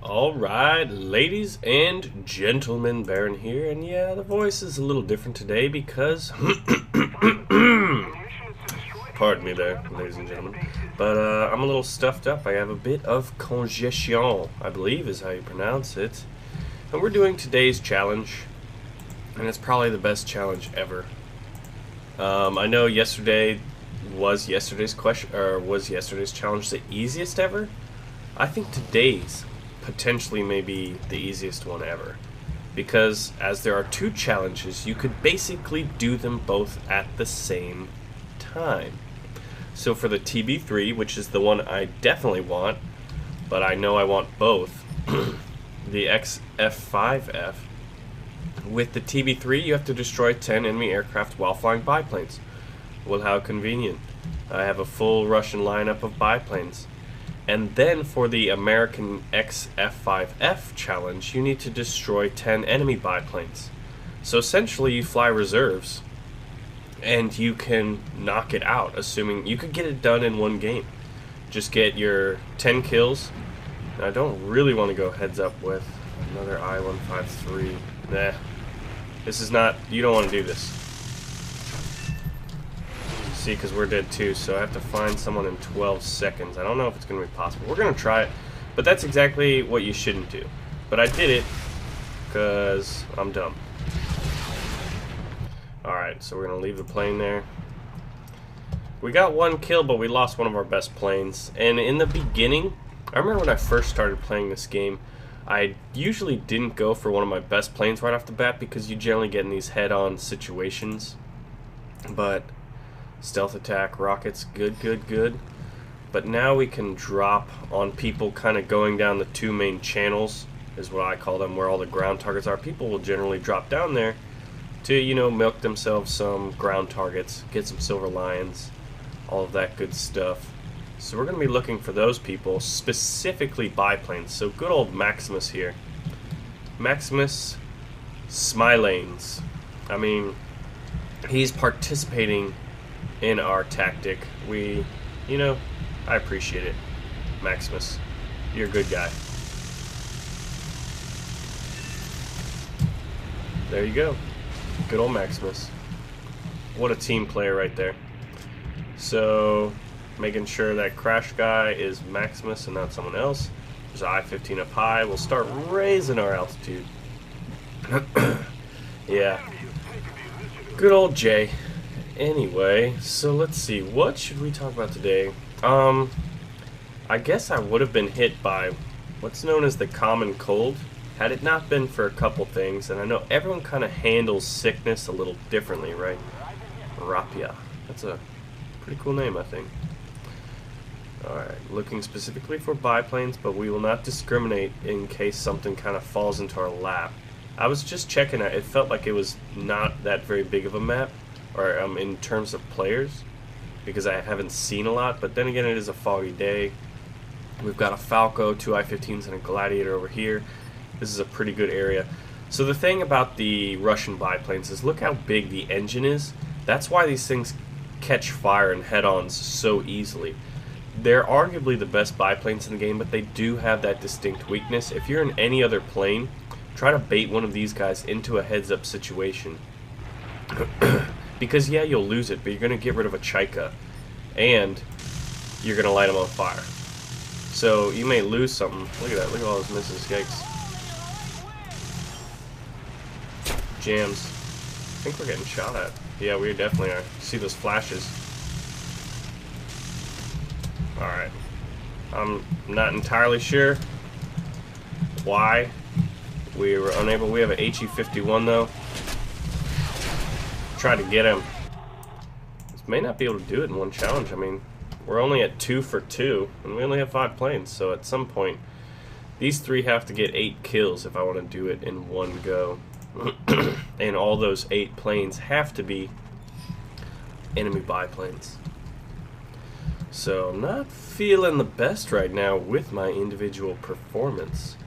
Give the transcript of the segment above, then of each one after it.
Alright, ladies and gentlemen, Baron here, and yeah, the voice is a little different today because... Pardon me there, ladies and gentlemen. But I'm a little stuffed up. I have a bit of congestion, I believe is how you pronounce it. And we're doing today's challenge, and it's probably the best challenge ever. I know was yesterday's challenge the easiest ever. I think today's potentially may be the easiest one ever, because as there are two challenges, you could basically do them both at the same time. So for the TB3, which is the one I definitely want, but I know I want both, the XF5F, with the TB3 you have to destroy 10 enemy aircraft while flying biplanes. Well, how convenient. I have a full Russian lineup of biplanes. And then for the American XF5F challenge, you need to destroy 10 enemy biplanes. So essentially you fly reserves, and you can knock it out, assuming you could get it done in one game. Just get your 10 kills. Now, I don't really want to go heads up with another I-153. Nah. This is not... You don't want to do this. See, because we're dead too, so I have to find someone in 12 seconds. I don't know if it's going to be possible. We're going to try it, but that's exactly what you shouldn't do. But I did it because I'm dumb. Alright, so we're going to leave the plane there. We got one kill, but we lost one of our best planes. And in the beginning, I remember when I first started playing this game, I usually didn't go for one of my best planes right off the bat because you generally get in these head-on situations. But stealth attack, rockets, good. But now we can drop on people kind of going down the two main channels, is what I call them, where all the ground targets are. People will generally drop down there to, you know, milk themselves some ground targets, get some silver lions, all of that good stuff. So we're going to be looking for those people, specifically biplanes. So good old Maximus here. Maximus Smilanes. I mean, he's participating in our tactic. You know, I appreciate it. Maximus, you're a good guy. There you go. Good old Maximus. What a team player right there. So, making sure that crash guy is Maximus and not someone else. There's I-15 up high. We'll start raising our altitude. Yeah. Good old Jay. Anyway, so let's see. What should we talk about today? I guess I would have been hit by what's known as the common cold, had it not been for a couple things. And I know everyone kind of handles sickness a little differently, right? Rapia. That's a pretty cool name, I think. Alright, looking specifically for biplanes, but we will not discriminate in case something kind of falls into our lap. I was just checking it. It felt like it was not that very big of a map, or in terms of players, because I haven't seen a lot. But then again, it is a foggy day. We've got a Falco, two I-15s, and a Gladiator over here. This is a pretty good area. So the thing about the Russian biplanes is look how big the engine is. That's why these things catch fire and head-ons so easily. They're arguably the best biplanes in the game, but they do have that distinct weakness. If you're in any other plane, try to bait one of these guys into a heads-up situation. Because, yeah, you'll lose it, but you're going to get rid of a Chaika, and you're going to light them on fire. So, you may lose something. Look at that. Look at all those misses. Yikes. Jams. I think we're getting shot at. Yeah, we definitely are. See those flashes. Alright. I'm not entirely sure why we were unable. We have an HE-51, though. Try to get him. This may not be able to do it in one challenge. I mean, we're only at 2 for 2, and we only have 5 planes, so at some point these 3 have to get 8 kills if I want to do it in one go. And all those 8 planes have to be enemy biplanes. So I'm not feeling the best right now with my individual performance.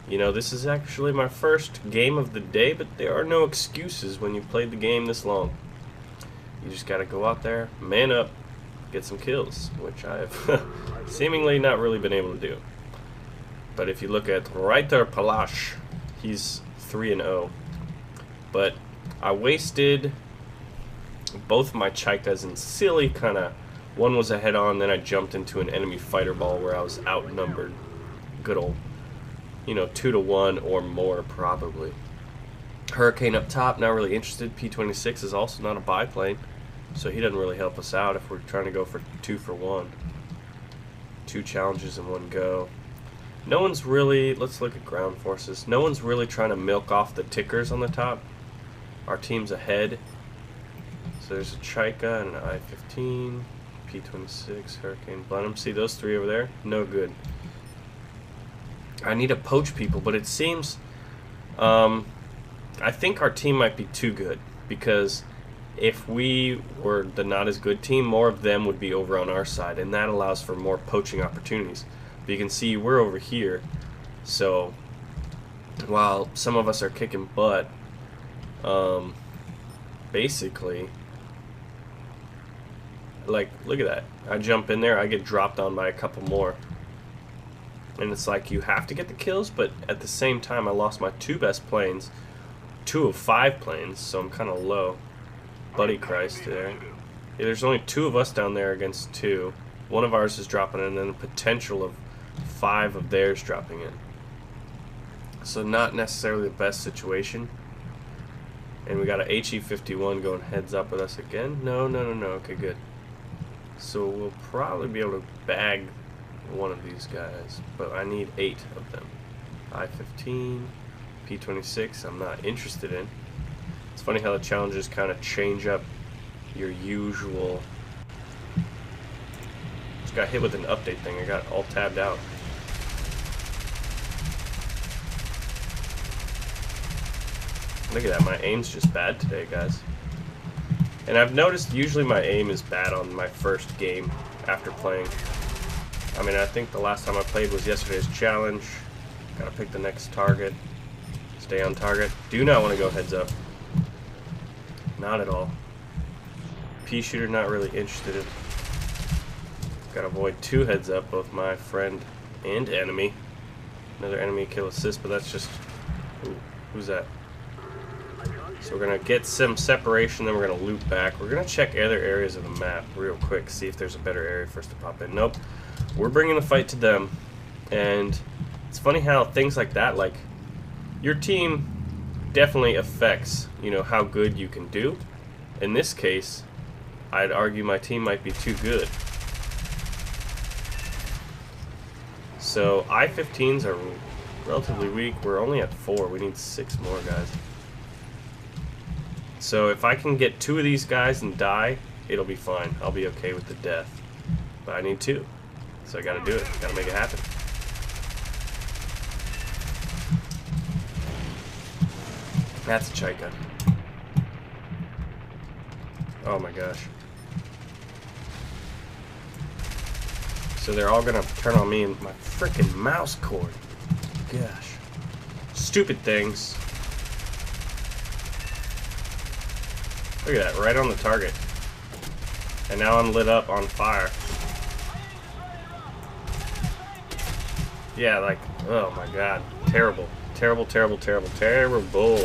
You know, this is actually my first game of the day, but there are no excuses when you played the game this long. You just gotta go out there, man up, get some kills, which I have seemingly not really been able to do. But if you look at Reiter Palash, he's 3-0. But I wasted both my Chaikas in silly kind of... One was a head-on, then I jumped into an enemy fighter ball where I was outnumbered. Good old, 2-to-1 or more, probably. Hurricane up top, not really interested. P-26 is also not a biplane, so he doesn't really help us out if we're trying to go for 2-for-1. 2 challenges in one go. No one's really... Let's look at ground forces. No one's really trying to milk off the tickers on the top. Our team's ahead. So there's a Chaika and an I-15. P-26, Hurricane, Blenheim. See those 3 over there? No good. I need to poach people, but it seems... I think our team might be too good, because if we were the not as good team, more of them would be over on our side, and that allows for more poaching opportunities. But you can see we're over here, so while some of us are kicking butt, basically... Like, look at that. I jump in there, I get dropped on by a couple more. And it's like, you have to get the kills, but at the same time, I lost my 2 best planes. 2 of 5 planes, so I'm kind of low. Buddy Christ there. Yeah, there's only 2 of us down there against 2. 1 of ours is dropping in, and then a potential of 5 of theirs dropping in. So not necessarily the best situation. And we got a HE-51 going heads up with us again. No. Okay, good. So we'll probably be able to bag one of these guys, but I need 8 of them. I-15, P-26, I'm not interested in. It's funny how the challenges kind of change up your usual... Just got hit with an update thing. I got all tabbed out. Look at that, my aim's just bad today, guys. And I've noticed usually my aim is bad on my first game after playing. I mean, I think the last time I played was yesterday's challenge. Gotta pick the next target. Stay on target. Do not want to go heads up. Not at all. Pea shooter, not really interested in. Gotta avoid 2 heads up, both my friend and enemy. Another enemy kill assist, but that's just... Ooh, who's that? So we're going to get some separation, then we're going to loop back. We're going to check other areas of the map real quick, see if there's a better area for us to pop in. Nope. We're bringing the fight to them. And it's funny how things like that, like, your team definitely affects, how good you can do. In this case, I'd argue my team might be too good. So I-15s are relatively weak. We're only at 4. We need 6 more guys. So if I can get 2 of these guys and die, it'll be fine. I'll be okay with the death. But I need 2. So I gotta do it. Gotta make it happen. That's a Chaika. Oh my gosh. So they're all gonna turn on me and my frickin' mouse cord. Gosh. Stupid things. Look at that, right on the target. And now I'm lit up on fire. Yeah, like, oh my god. Terrible. Terrible, terrible, terrible, terrible.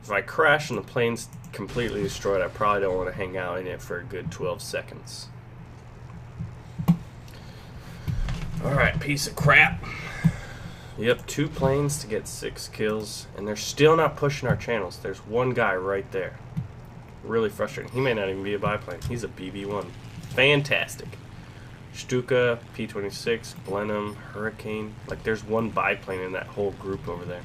If I crash and the plane's completely destroyed, I probably don't want to hang out in it for a good 12 seconds. Alright, piece of crap. Yep, 2 planes to get 6 kills, and they're still not pushing our channels. There's one guy right there. Really frustrating. He may not even be a biplane. He's a BB-1. Fantastic. Stuka, P-26, Blenheim, Hurricane. Like, there's one biplane in that whole group over there.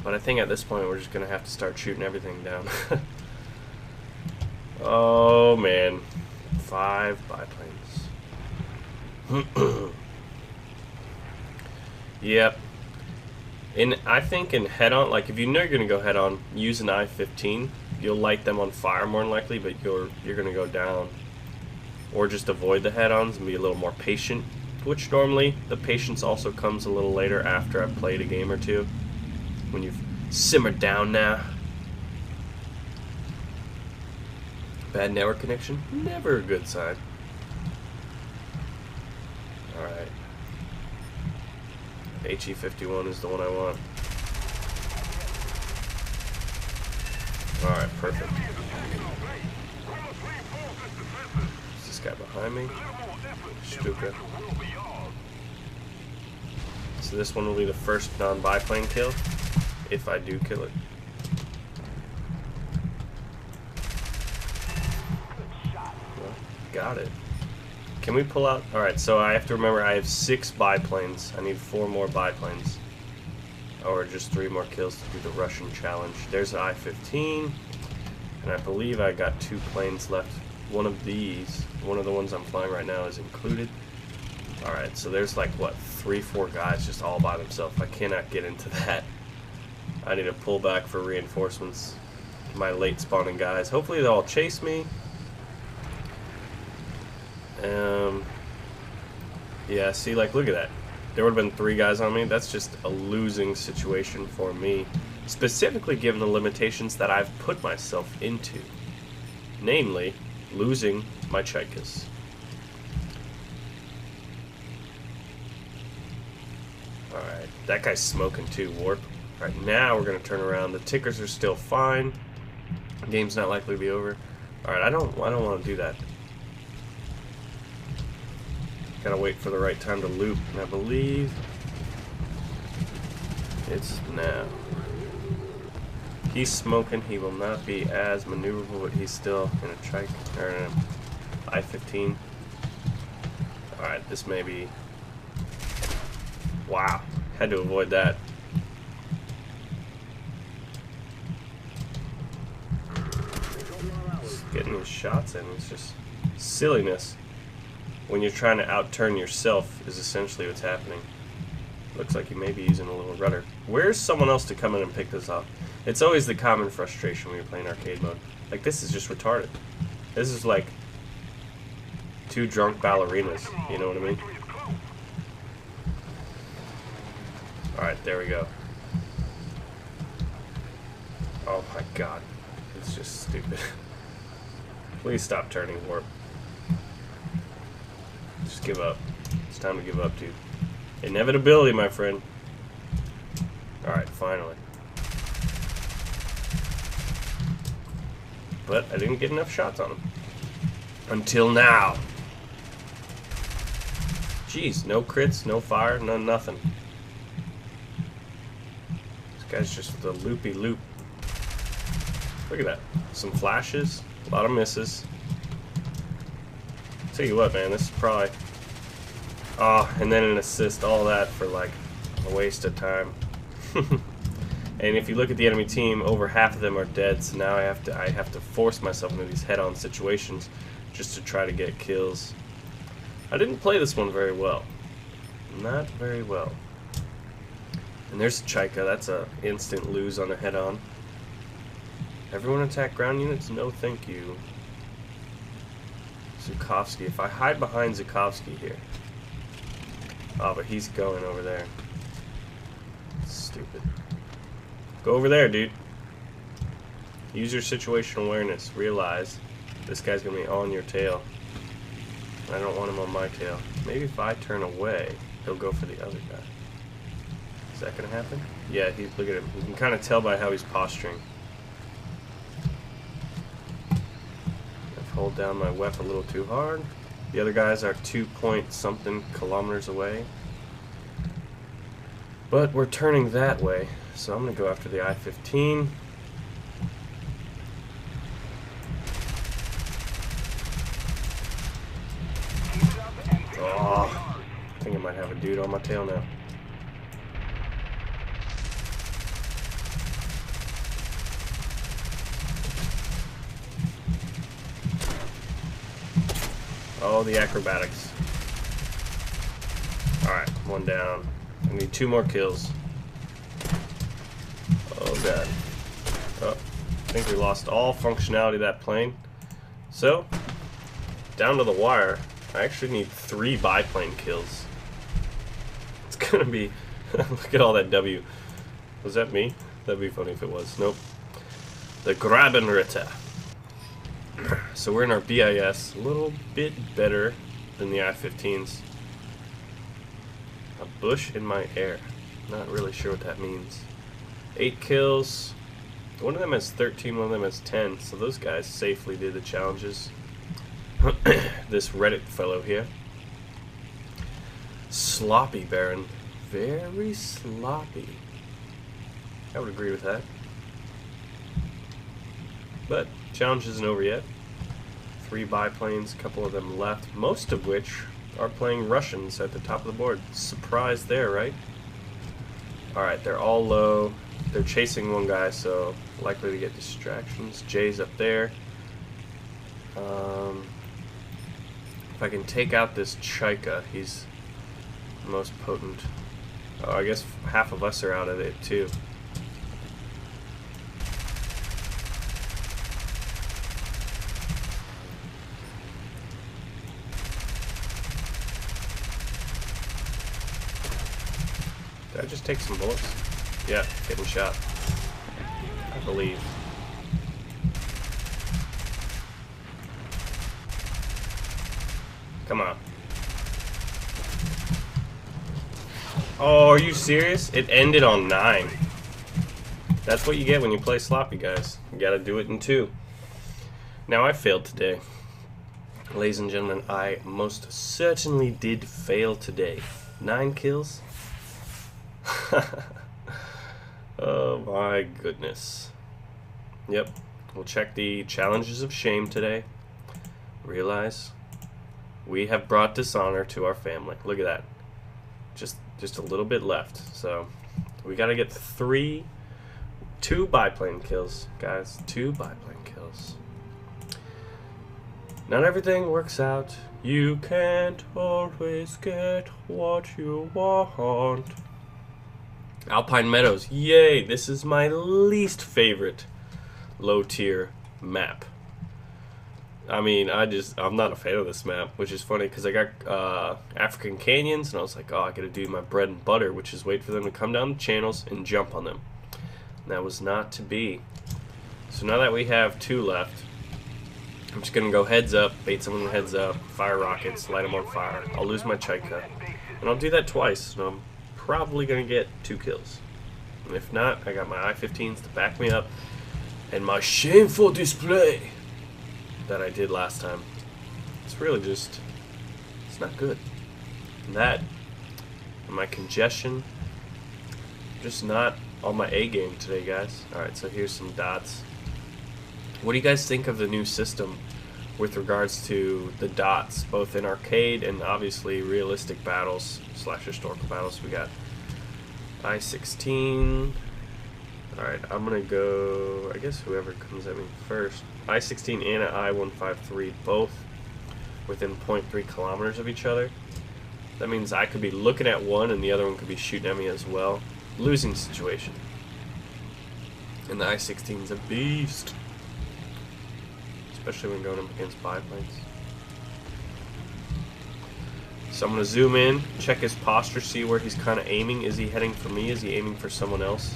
But I think at this point we're just going to have to start shooting everything down. Oh, man. 5 biplanes. Yep. I think in head-on, like if you know you're going to go head-on, use an I-15. You'll light them on fire more than likely, but you're going to go down. Or just avoid the head-ons and be a little more patient, which normally the patience also comes a little later after I've played a game or two. When you've simmered down now. Bad network connection? Never a good sign. Alright. HE-51 is the one I want. Alright, perfect. Is this guy behind me? Stuka. So this one will be the first non-biplane kill, if I do kill it. Well, got it. Can we pull out? Alright, so I have to remember I have 6 biplanes. I need 4 more biplanes. Or just 3 more kills to do the Russian challenge. There's the I-15. And I believe I got 2 planes left. One of these, one of the ones I'm flying right now, is included. Alright, so there's like, what, 3-4 guys just all by themselves. I cannot get into that. I need to pull back for reinforcements. My late spawning guys. Hopefully they'll all chase me. Yeah, see, like, look at that. There would have been 3 guys on me. That's just a losing situation for me. Specifically given the limitations that I've put myself into. Namely, losing my Chaikas. Alright, that guy's smoking too, Warp. Alright, now we're going to turn around. The tickers are still fine. The game's not likely to be over. Alright, I don't want to do that. Gotta wait for the right time to loop, and I believe it's now. He's smoking. He will not be as maneuverable, but he's still in a trike or in an I-15. All right, this may be. Wow, had to avoid that. Just getting his shots in. It's just silliness. When you're trying to outturn yourself is essentially what's happening. Looks like you may be using a little rudder. Where's someone else to come in and pick this up? It's always the common frustration when you're playing arcade mode. Like, this is just retarded. This is like 2 drunk ballerinas, you know what I mean? Alright, there we go. Oh my god. It's just stupid. Please stop turning, Warp. Just give up. It's time to give up, dude. Inevitability, my friend. Alright, finally. But I didn't get enough shots on him. Until now. Jeez, no crits, no fire, no nothing. This guy's just the loopy loop. Look at that. Some flashes, a lot of misses. Tell you what, man, this is probably... Oh, and then an assist, all that for like a waste of time. And if you look at the enemy team, over half of them are dead, so now I have to force myself into these head-on situations just to try to get kills. I didn't play this one very well. Not very well. And there's Chaika, that's a instant lose on a head-on. Everyone attack ground units? No thank you. Zukovsky. If I hide behind Zukovsky here. Oh, but he's going over there. Stupid. Go over there, dude. Use your situational awareness. Realize this guy's going to be on your tail. I don't want him on my tail. Maybe if I turn away, he'll go for the other guy. Is that going to happen? Yeah, look at him. You can kind of tell by how he's posturing. Hold down my weapon a little too hard. The other guys are 2-point-something kilometers away. But we're turning that way, so I'm going to go after the I-15. Oh, I think I might have a dude on my tail now. Oh, the acrobatics. Alright, 1 down. I need 2 more kills. Oh god. Oh, I think we lost all functionality of that plane. So, down to the wire. I actually need 3 biplane kills. It's gonna be... Look at all that W. Was that me? That'd be funny if it was. Nope. The Grabenritter. So we're in our BIS, a little bit better than the I-15s. A bush in my air. Not really sure what that means. 8 kills. One of them has 13, one of them has 10. So those guys safely did the challenges. This Reddit fellow here. Sloppy Baron. Very sloppy. I would agree with that. But challenge isn't over yet. 3 biplanes, a couple of them left, most of which are playing Russians at the top of the board. Surprise there, right? Alright, they're all low. They're chasing one guy, so likely to get distractions. Jay's up there. If I can take out this Chaika, he's the most potent. Oh, I guess half of us are out of it, too. Did I just take some bullets? Yeah, getting shot. I believe. Come on. Oh, are you serious? It ended on 9. That's what you get when you play sloppy, guys. You gotta do it in 2. Now, I failed today. Ladies and gentlemen, I most certainly did fail today. 9 kills? Oh my goodness. Yep, we'll check the challenges of shame today. Realize we have brought dishonor to our family. Look at that. Just a little bit left. So we gotta get 2 biplane kills, guys. 2 biplane kills. Not everything works out. You can't always get what you want. Alpine Meadows, yay! This is my least favorite low tier map. I mean, I'm not a fan of this map, which is funny because I got African Canyons, and I was like, oh, I gotta do my bread and butter, which is wait for them to come down the channels and jump on them. And that was not to be. So now that we have 2 left, I'm just gonna go heads up, bait someone heads up, fire rockets, light them on fire. I'll lose my Chaika, and I'll do that twice. So I'm probably gonna get 2 kills, and if not, I got my I-15s to back me up, and my shameful display that I did last time. It's really just, it's not good. And that, and my congestion, just not on my A game today, guys. Alright, so here's some dots. What do you guys think of the new system with regards to the dots, both in arcade and obviously realistic battles / historical battles? We got I-16. Alright, I'm gonna go, I guess whoever comes at me first. I-16 and an I-153, both within 0.3 kilometers of each other. That means I could be looking at one and the other one could be shooting at me as well. Losing situation. And the I-16 is a beast. Especially when going up against biplanes. So I'm going to zoom in, check his posture, see where he's kind of aiming. Is he heading for me? Is he aiming for someone else?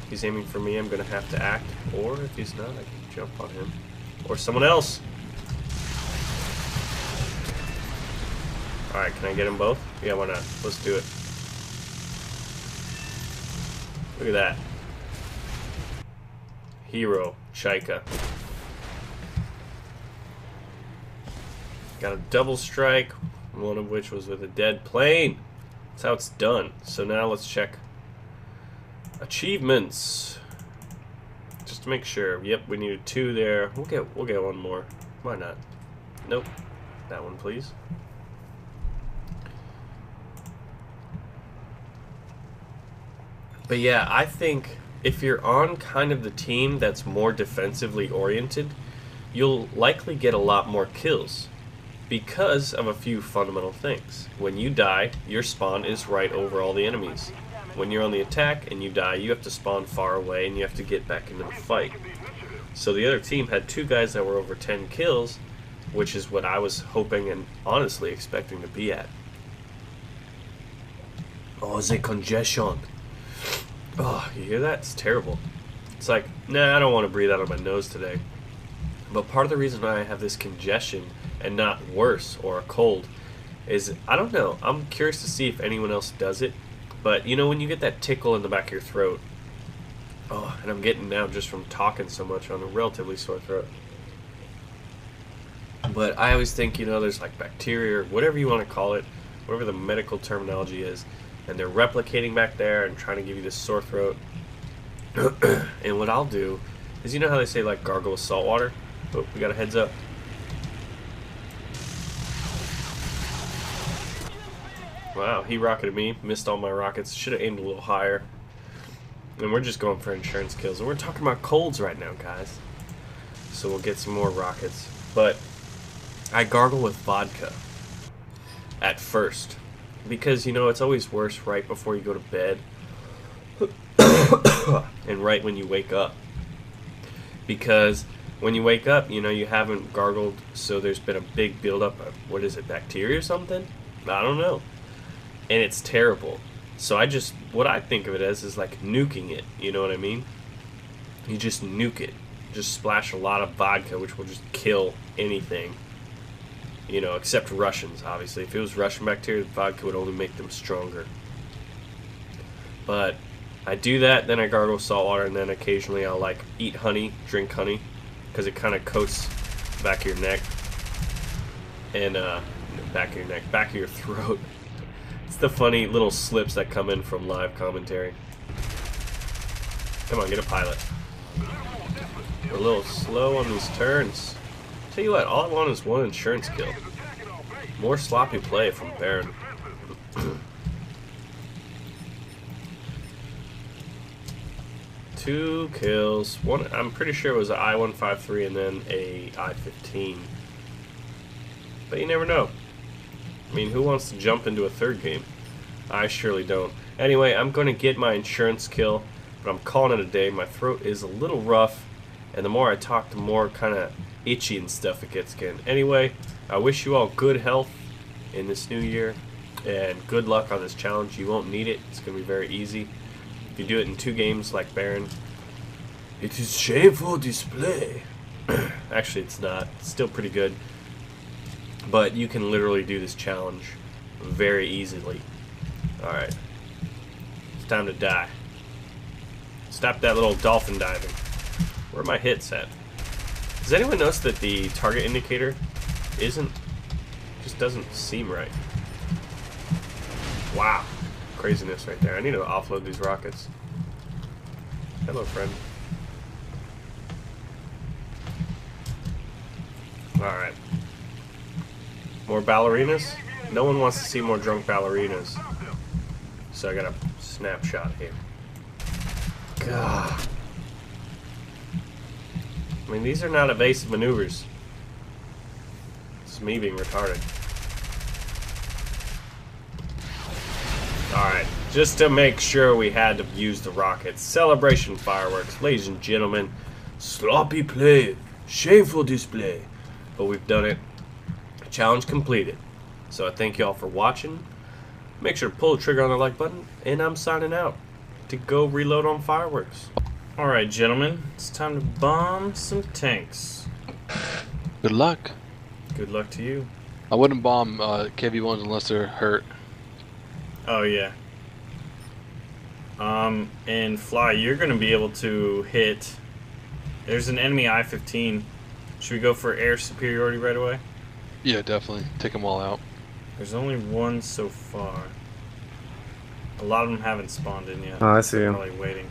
If he's aiming for me, I'm going to have to act. Or if he's not, I can jump on him. Or someone else. Alright, can I get them both? Yeah, why not? Let's do it. Look at that. Hero, Chaika. Got a double strike, one of which was with a dead plane. That's how it's done. So now let's check achievements. Just to make sure. Yep, we needed 2 there. We'll get one more. Why not? Nope. That one, please. But yeah, I think if you're on kind of the team that's more defensively oriented, you'll likely get a lot more kills because of a few fundamental things. When you die, your spawn is right over all the enemies. When you're on the attack and you die, you have to spawn far away and you have to get back into the fight. So the other team had 2 guys that were over 10 kills, which is what I was hoping and honestly expecting to be at. Oh, the congestion. Oh, you hear that? It's terrible. It's like, nah, I don't want to breathe out of my nose today. But part of the reason why I have this congestion and not worse or a cold is, I don't know, I'm curious to see if anyone else does it, but you know when you get that tickle in the back of your throat, oh, and I'm getting now just from talking so much on a relatively sore throat. But I always think, you know, there's like bacteria or whatever you want to call it, whatever the medical terminology is, and they're replicating back there and trying to give you this sore throat. And what I'll do is, you know how they say like gargle with salt water? Oh, we got a heads up. Wow, he rocketed me, missed all my rockets, should have aimed a little higher. And we're just going for insurance kills, and we're talking about colds right now, guys. So we'll get some more rockets. But I gargle with vodka at first, because you know it's always worse right before you go to bed and right when you wake up, because when you wake up, you know, you haven't gargled, so there's been a big buildup of, what is it, bacteria or something? I don't know, and it's terrible. So what I think of it as is like nuking it, you know what I mean? You just nuke it, just splash a lot of vodka, which will just kill anything. You know, except Russians, obviously. If it was Russian bacteria, vodka would only make them stronger. But I do that, then I gargle with salt water, and then occasionally I'll like eat honey, drink honey, because it kind of coats the back of your neck, and back of your throat. It's the funny little slips that come in from live commentary. Come on, get a pilot. We're a little slow on these turns. Tell you what, all I want is one insurance kill. More sloppy play from Baron. 2 kills. One, I'm pretty sure it was an I-153 and then a I-15. But you never know. I mean, who wants to jump into a third game? I surely don't. Anyway, I'm going to get my insurance kill, but I'm calling it a day. My throat is a little rough, and the more I talk, the more kind of itchy and stuff it gets again. Anyway, I wish you all good health in this new year, and good luck on this challenge. You won't need it. It's going to be very easy. If you do it in 2 games like Baron, it is shameful display. Actually, it's not. It's still pretty good. But you can literally do this challenge very easily. Alright. It's time to die. Stop that little dolphin diving. Where are my hits at? Does anyone notice that the target indicator just doesn't seem right? Wow. Craziness right there. I need to offload these rockets. Hello, friend. Alright. More ballerinas? No one wants to see more drunk ballerinas. So I got a snapshot here. God. I mean, these are not evasive maneuvers. It's me being retarded. Alright, just to make sure we had to use the rockets. Celebration fireworks, ladies and gentlemen. Sloppy play, shameful display. But we've done it. Challenge completed. So I thank you all for watching. Make sure to pull the trigger on the like button, and I'm signing out to go reload on fireworks. Alright, gentlemen, it's time to bomb some tanks. Good luck. Good luck to you. I wouldn't bomb KV-1s unless they're hurt. Oh, yeah. And Fly, you're going to be able to hit... There's an enemy I-15. Should we go for air superiority right away? Yeah, definitely. Take them all out. There's only one so far. A lot of them haven't spawned in yet. Oh, I see him. Probably waiting.